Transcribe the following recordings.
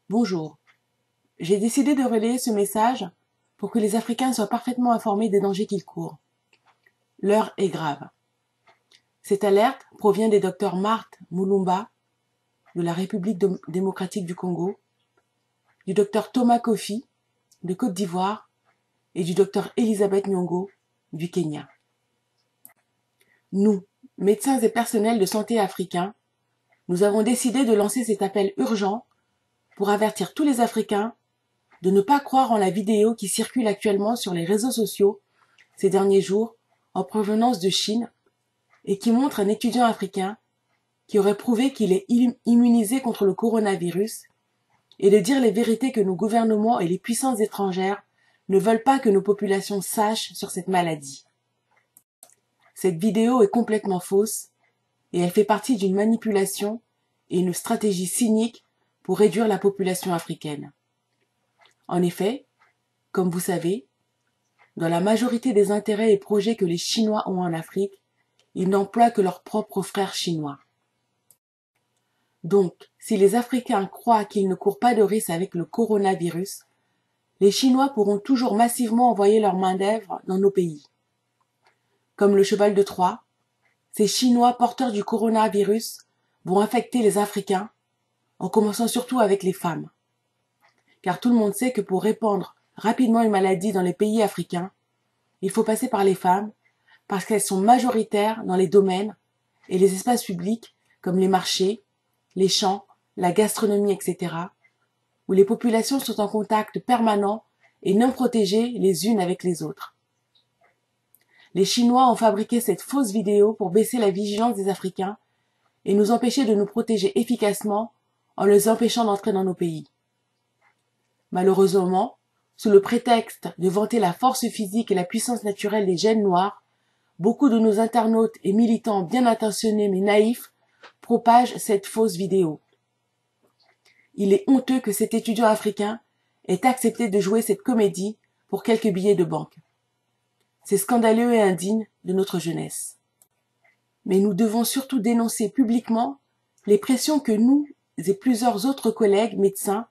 Bonjour, j'ai décidé de relayer ce message pour que les Africains soient parfaitement informés des dangers qu'ils courent. L'heure est grave. Cette alerte provient des docteurs Marthe Mulumba de la République démocratique du Congo, du docteur Thomas Kofi de Côte d'Ivoire et du docteur Elisabeth Nyongo du Kenya. Nous, médecins et personnels de santé africains, nous avons décidé de lancer cet appel urgent pour avertir tous les Africains de ne pas croire en la vidéo qui circule actuellement sur les réseaux sociaux ces derniers jours en provenance de Chine et qui montre un étudiant africain qui aurait prouvé qu'il est immunisé contre le coronavirus et de dire les vérités que nos gouvernements et les puissances étrangères ne veulent pas que nos populations sachent sur cette maladie. Cette vidéo est complètement fausse et elle fait partie d'une manipulation et une stratégie cynique pour réduire la population africaine. En effet, comme vous savez, dans la majorité des intérêts et projets que les Chinois ont en Afrique, ils n'emploient que leurs propres frères chinois. Donc, si les Africains croient qu'ils ne courent pas de risque avec le coronavirus, les Chinois pourront toujours massivement envoyer leurs main-d'œuvre dans nos pays. Comme le cheval de Troie, ces Chinois porteurs du coronavirus vont infecter les Africains, en commençant surtout avec les femmes. Car tout le monde sait que pour répandre rapidement une maladie dans les pays africains, il faut passer par les femmes, parce qu'elles sont majoritaires dans les domaines et les espaces publics comme les marchés, les champs, la gastronomie, etc., où les populations sont en contact permanent et non protégées les unes avec les autres. Les Chinois ont fabriqué cette fausse vidéo pour baisser la vigilance des Africains et nous empêcher de nous protéger efficacement en les empêchant d'entrer dans nos pays. Malheureusement, sous le prétexte de vanter la force physique et la puissance naturelle des gènes noirs, beaucoup de nos internautes et militants bien intentionnés mais naïfs propagent cette fausse vidéo. Il est honteux que cet étudiant africain ait accepté de jouer cette comédie pour quelques billets de banque. C'est scandaleux et indigne de notre jeunesse. Mais nous devons surtout dénoncer publiquement les pressions que nous et plusieurs autres collègues médecins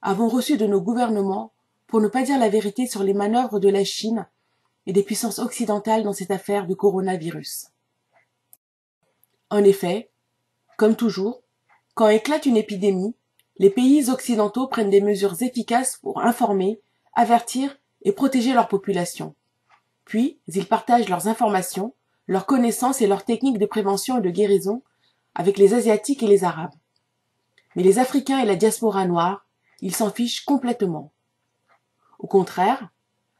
avons reçues de nos gouvernements pour ne pas dire la vérité sur les manœuvres de la Chine et des puissances occidentales dans cette affaire de coronavirus. En effet, comme toujours, quand éclate une épidémie, les pays occidentaux prennent des mesures efficaces pour informer, avertir et protéger leur population. Puis, ils partagent leurs informations, leurs connaissances et leurs techniques de prévention et de guérison avec les Asiatiques et les Arabes. Mais les Africains et la diaspora noire, ils s'en fichent complètement. Au contraire,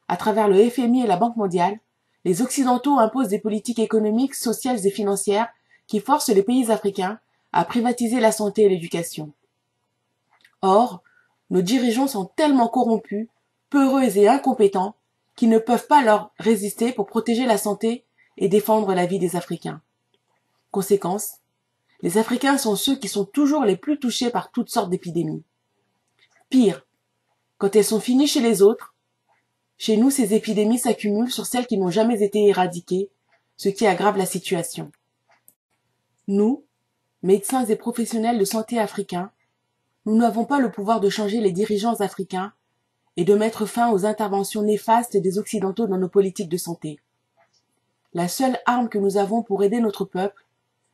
à travers le FMI et la Banque mondiale, les Occidentaux imposent des politiques économiques, sociales et financières qui forcent les pays africains à privatiser la santé et l'éducation. Or, nos dirigeants sont tellement corrompus, peureux et incompétents qu'ils ne peuvent pas leur résister pour protéger la santé et défendre la vie des Africains. Conséquence, les Africains sont ceux qui sont toujours les plus touchés par toutes sortes d'épidémies. Pire, quand elles sont finies chez les autres, chez nous ces épidémies s'accumulent sur celles qui n'ont jamais été éradiquées, ce qui aggrave la situation. Nous, médecins et professionnels de santé africains, nous n'avons pas le pouvoir de changer les dirigeants africains et de mettre fin aux interventions néfastes des Occidentaux dans nos politiques de santé. La seule arme que nous avons pour aider notre peuple,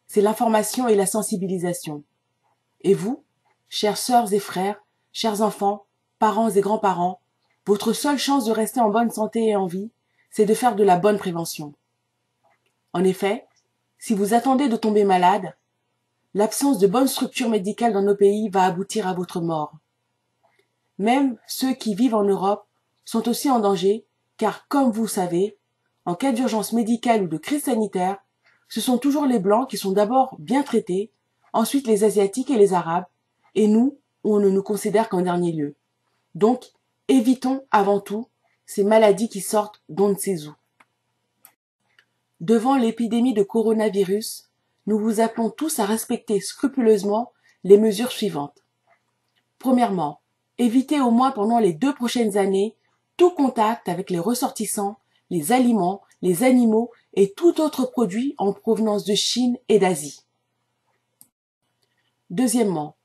c'est l'information et la sensibilisation. Et vous, chères sœurs et frères, chers enfants, parents et grands-parents, votre seule chance de rester en bonne santé et en vie, c'est de faire de la bonne prévention. En effet, si vous attendez de tomber malade, l'absence de bonnes structures médicales dans nos pays va aboutir à votre mort. Même ceux qui vivent en Europe sont aussi en danger, car comme vous savez, en cas d'urgence médicale ou de crise sanitaire, ce sont toujours les Blancs qui sont d'abord bien traités, ensuite les Asiatiques et les Arabes, et nous, on ne nous considère qu'en dernier lieu. Donc, évitons avant tout ces maladies qui sortent d'on ne sait où. Devant l'épidémie de coronavirus, nous vous appelons tous à respecter scrupuleusement les mesures suivantes. Premièrement, évitez au moins pendant les 2 prochaines années tout contact avec les ressortissants, les aliments, les animaux et tout autre produit en provenance de Chine et d'Asie. Deuxièmement,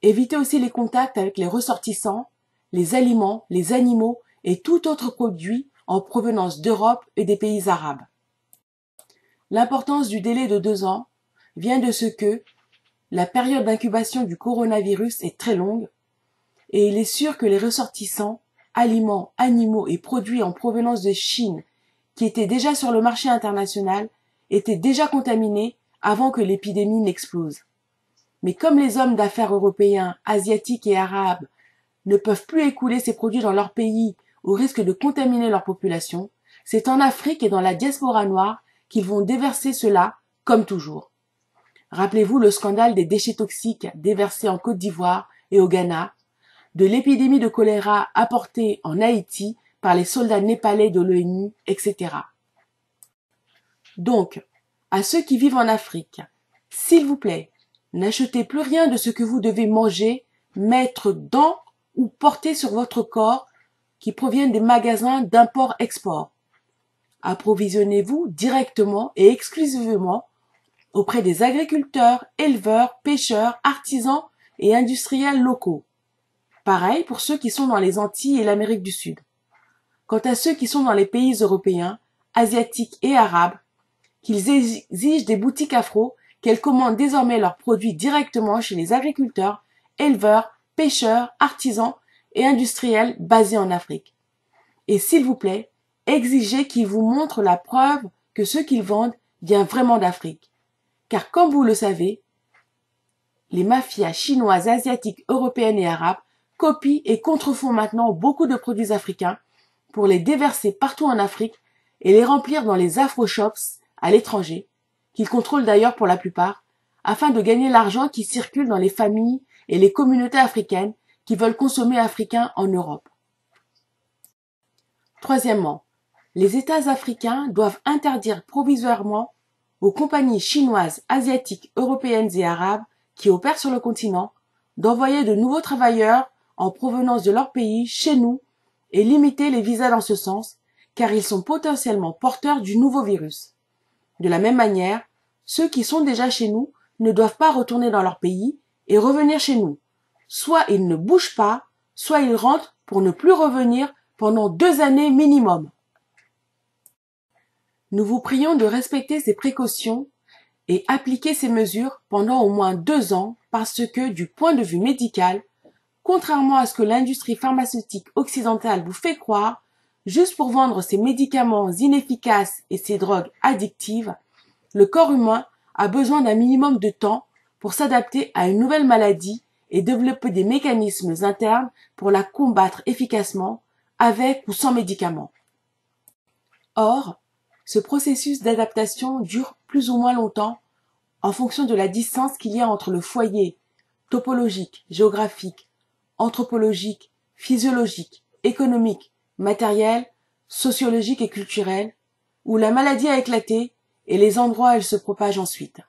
Évitez aussi les contacts avec les ressortissants, les aliments, les animaux et tout autre produit en provenance d'Europe et des pays arabes. L'importance du délai de 2 ans vient de ce que la période d'incubation du coronavirus est très longue et il est sûr que les ressortissants, aliments, animaux et produits en provenance de Chine qui étaient déjà sur le marché international étaient déjà contaminés avant que l'épidémie n'explose. Mais comme les hommes d'affaires européens, asiatiques et arabes ne peuvent plus écouler ces produits dans leur pays au risque de contaminer leur population, c'est en Afrique et dans la diaspora noire qu'ils vont déverser cela comme toujours. Rappelez-vous le scandale des déchets toxiques déversés en Côte d'Ivoire et au Ghana, de l'épidémie de choléra apportée en Haïti par les soldats népalais de l'ONU, etc. Donc, à ceux qui vivent en Afrique, s'il vous plaît, n'achetez plus rien de ce que vous devez manger, mettre dans ou porter sur votre corps qui proviennent des magasins d'import-export. Approvisionnez-vous directement et exclusivement auprès des agriculteurs, éleveurs, pêcheurs, artisans et industriels locaux. Pareil pour ceux qui sont dans les Antilles et l'Amérique du Sud. Quant à ceux qui sont dans les pays européens, asiatiques et arabes, qu'ils exigent des boutiques afro, qu'elles commandent désormais leurs produits directement chez les agriculteurs, éleveurs, pêcheurs, artisans et industriels basés en Afrique. Et s'il vous plaît, exigez qu'ils vous montrent la preuve que ce qu'ils vendent vient vraiment d'Afrique. Car comme vous le savez, les mafias chinoises, asiatiques, européennes et arabes copient et contrefont maintenant beaucoup de produits africains pour les déverser partout en Afrique et les remplir dans les afro-shops à l'étranger, qu'ils contrôlent d'ailleurs pour la plupart, afin de gagner l'argent qui circule dans les familles et les communautés africaines qui veulent consommer africain en Europe. Troisièmement, les États africains doivent interdire provisoirement aux compagnies chinoises, asiatiques, européennes et arabes qui opèrent sur le continent d'envoyer de nouveaux travailleurs en provenance de leur pays chez nous et limiter les visas dans ce sens, car ils sont potentiellement porteurs du nouveau virus. De la même manière, ceux qui sont déjà chez nous ne doivent pas retourner dans leur pays et revenir chez nous. Soit ils ne bougent pas, soit ils rentrent pour ne plus revenir pendant 2 années minimum. Nous vous prions de respecter ces précautions et appliquer ces mesures pendant au moins 2 ans parce que, du point de vue médical, contrairement à ce que l'industrie pharmaceutique occidentale vous fait croire, juste pour vendre ces médicaments inefficaces et ces drogues addictives, le corps humain a besoin d'un minimum de temps pour s'adapter à une nouvelle maladie et développer des mécanismes internes pour la combattre efficacement, avec ou sans médicaments. Or, ce processus d'adaptation dure plus ou moins longtemps en fonction de la distance qu'il y a entre le foyer topologique, géographique, anthropologique, physiologique, économique, matériel, sociologique et culturel, où la maladie a éclaté et les endroits où elle se propage ensuite.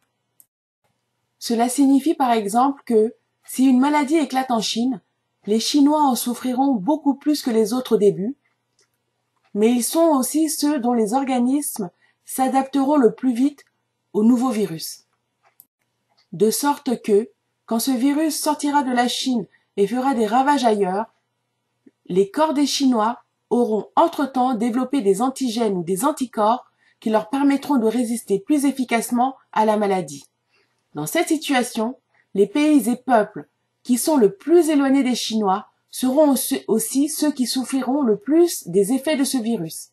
Cela signifie par exemple que si une maladie éclate en Chine, les Chinois en souffriront beaucoup plus que les autres au début, mais ils sont aussi ceux dont les organismes s'adapteront le plus vite au nouveau virus. De sorte que, quand ce virus sortira de la Chine et fera des ravages ailleurs, les corps des Chinois auront entre-temps développé des antigènes ou des anticorps qui leur permettront de résister plus efficacement à la maladie. Dans cette situation, les pays et peuples qui sont le plus éloignés des Chinois seront aussi ceux qui souffriront le plus des effets de ce virus.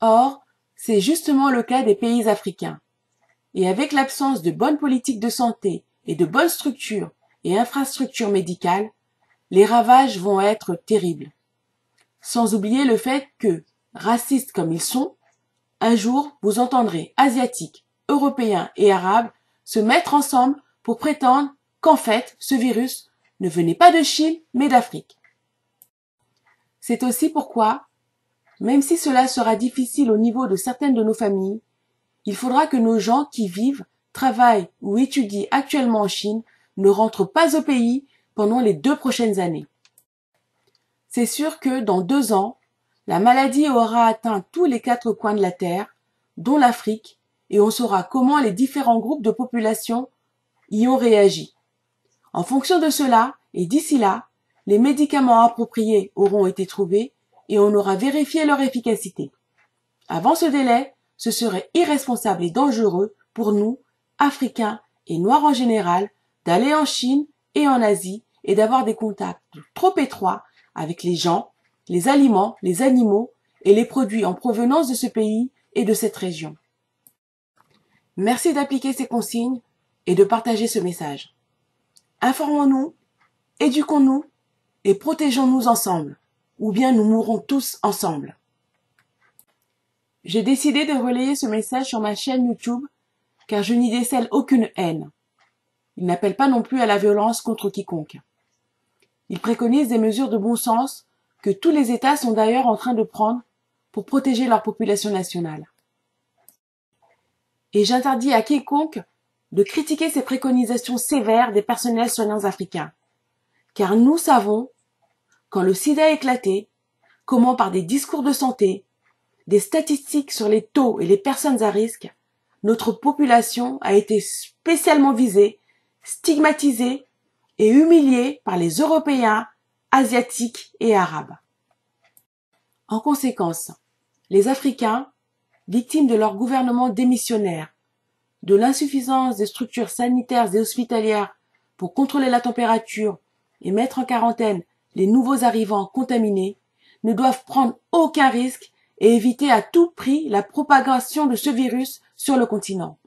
Or, c'est justement le cas des pays africains. Et avec l'absence de bonnes politiques de santé et de bonnes structures et infrastructures médicales, les ravages vont être terribles. Sans oublier le fait que, racistes comme ils sont, un jour vous entendrez Asiatiques, Européens et Arabes se mettre ensemble pour prétendre qu'en fait, ce virus ne venait pas de Chine, mais d'Afrique. C'est aussi pourquoi, même si cela sera difficile au niveau de certaines de nos familles, il faudra que nos gens qui vivent, travaillent ou étudient actuellement en Chine ne rentrent pas au pays pendant les 2 prochaines années. C'est sûr que dans 2 ans, la maladie aura atteint tous les 4 coins de la Terre, dont l'Afrique, et on saura comment les différents groupes de population y ont réagi. En fonction de cela, et d'ici là, les médicaments appropriés auront été trouvés et on aura vérifié leur efficacité. Avant ce délai, ce serait irresponsable et dangereux pour nous, Africains et Noirs en général, d'aller en Chine et en Asie et d'avoir des contacts trop étroits avec les gens, les aliments, les animaux et les produits en provenance de ce pays et de cette région. Merci d'appliquer ces consignes et de partager ce message. Informons-nous, éduquons-nous et protégeons-nous ensemble, ou bien nous mourrons tous ensemble. J'ai décidé de relayer ce message sur ma chaîne YouTube car je n'y décèle aucune haine. Il n'appelle pas non plus à la violence contre quiconque. Il préconise des mesures de bon sens que tous les États sont d'ailleurs en train de prendre pour protéger leur population nationale. Et j'interdis à quiconque de critiquer ces préconisations sévères des personnels soignants africains. Car nous savons, quand le sida a éclaté, comment par des discours de santé, des statistiques sur les taux et les personnes à risque, notre population a été spécialement visée, stigmatisée et humiliée par les Européens, Asiatiques et Arabes. En conséquence, les Africains, victimes de leur gouvernement démissionnaire, de l'insuffisance des structures sanitaires et hospitalières pour contrôler la température et mettre en quarantaine les nouveaux arrivants contaminés, ne doivent prendre aucun risque et éviter à tout prix la propagation de ce virus sur le continent.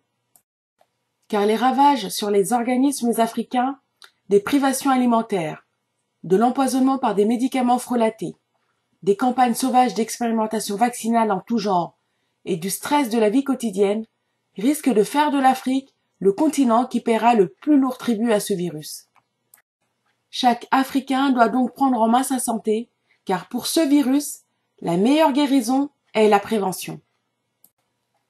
Car les ravages sur les organismes africains, des privations alimentaires, de l'empoisonnement par des médicaments frelatés, des campagnes sauvages d'expérimentation vaccinale en tout genre et du stress de la vie quotidienne risquent de faire de l'Afrique le continent qui paiera le plus lourd tribut à ce virus. Chaque Africain doit donc prendre en main sa santé, car pour ce virus, la meilleure guérison est la prévention.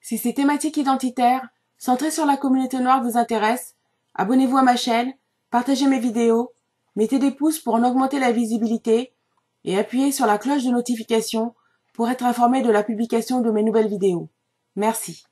Si ces thématiques identitaires, centrées sur la communauté noire vous intéressent, abonnez-vous à ma chaîne, partagez mes vidéos, mettez des pouces pour en augmenter la visibilité et appuyez sur la cloche de notification pour être informé de la publication de mes nouvelles vidéos. Merci.